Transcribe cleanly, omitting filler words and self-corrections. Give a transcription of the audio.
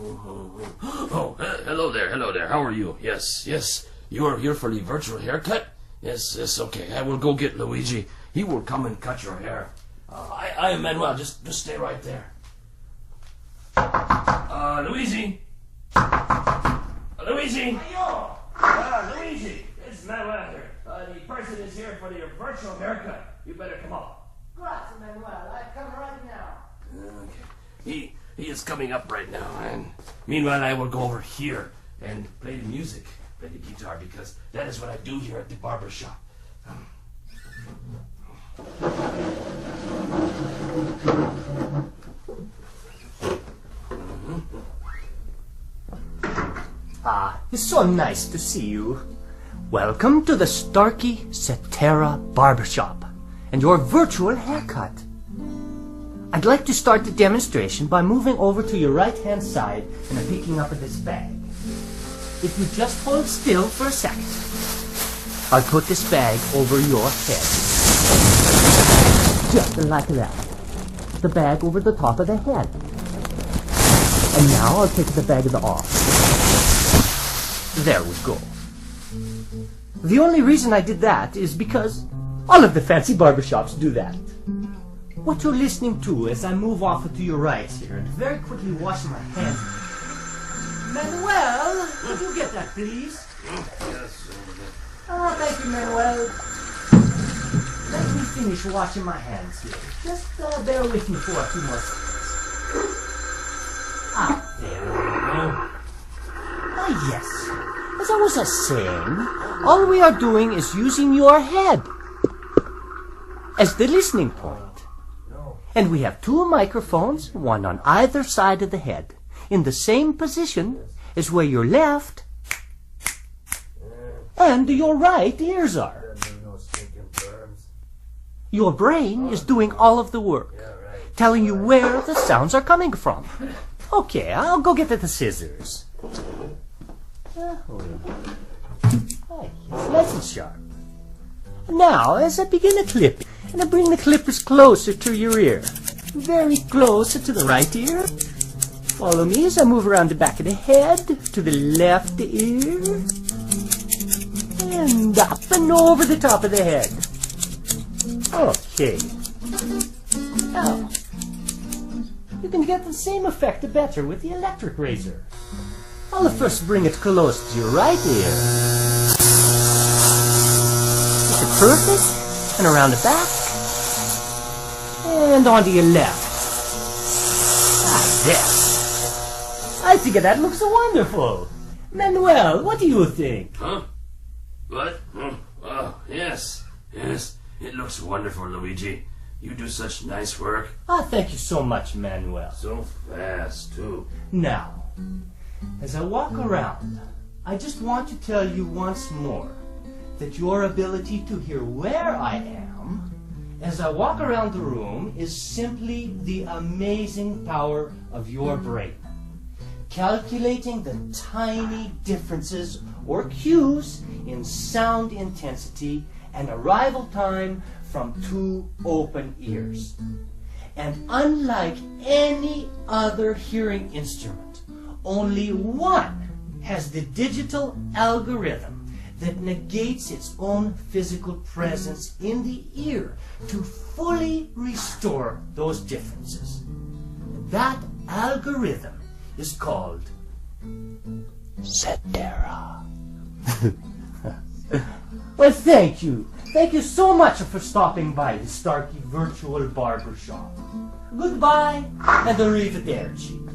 Oh, hello there, hello there. How are you? Yes, yes. You are here for the virtual haircut? Yes, yes, okay. I will go get Luigi. He will come and cut your hair. I am Manuel. Just stay right there. Luigi? Luigi? Luigi, it's Manuel here. The person is here for your virtual haircut. You better come up. Grazie, Manuel. I come right now. Okay. He is coming up right now, and meanwhile I will go over here and play the music, play the guitar, because that is what I do here at the barber shop. It's so nice to see you. Welcome to the Starkey Cetera Barbershop and your virtual haircut. I'd like to start the demonstration by moving over to your right-hand side and picking up this bag. If you just hold still for a second, I'll put this bag over your head. Just like that. The bag over the top of the head. And now I'll take the bag off. There we go. The only reason I did that is because all of the fancy barbershops do that. What you're listening to as I move off to your right here and very quickly wash my hands. Manuel, could you get that, please? Yes. Thank you, Manuel. Let me finish washing my hands here. Just bear with me for a few more seconds. There we go. Yes. As I was saying, all we are doing is using your head as the listening point. And we have two microphones, one on either side of the head, in the same position as where your left and your right ears are. Your brain is doing all of the work, telling you where the sounds are coming from. Okay, I'll go get the scissors. It's nice and sharp. Now, as I begin a clip, and I bring the clippers closer to your ear, very close to the right ear. Follow me as I move around the back of the head to the left ear, and up and over the top of the head. Okay. Now, you can get the same effect better with the electric razor. I'll first bring it close to your right ear. It's perfect, and around the back, and onto your left. Yes. I think that looks wonderful. Manuel, what do you think? Huh? What? Oh, yes. Yes. It looks wonderful, Luigi. You do such nice work. Thank you so much, Manuel. So fast, too. Now, as I walk around, I just want to tell you once more that your ability to hear where I am as I walk around the room is simply the amazing power of your brain, calculating the tiny differences or cues in sound intensity and arrival time from two open ears. And unlike any other hearing instrument, only one has the digital algorithm that negates its own physical presence in the ear to fully restore those differences. That algorithm is called Cetera. Well, thank you. Thank you so much for stopping by the Starkey Virtual Barbershop. Goodbye and arrivederci.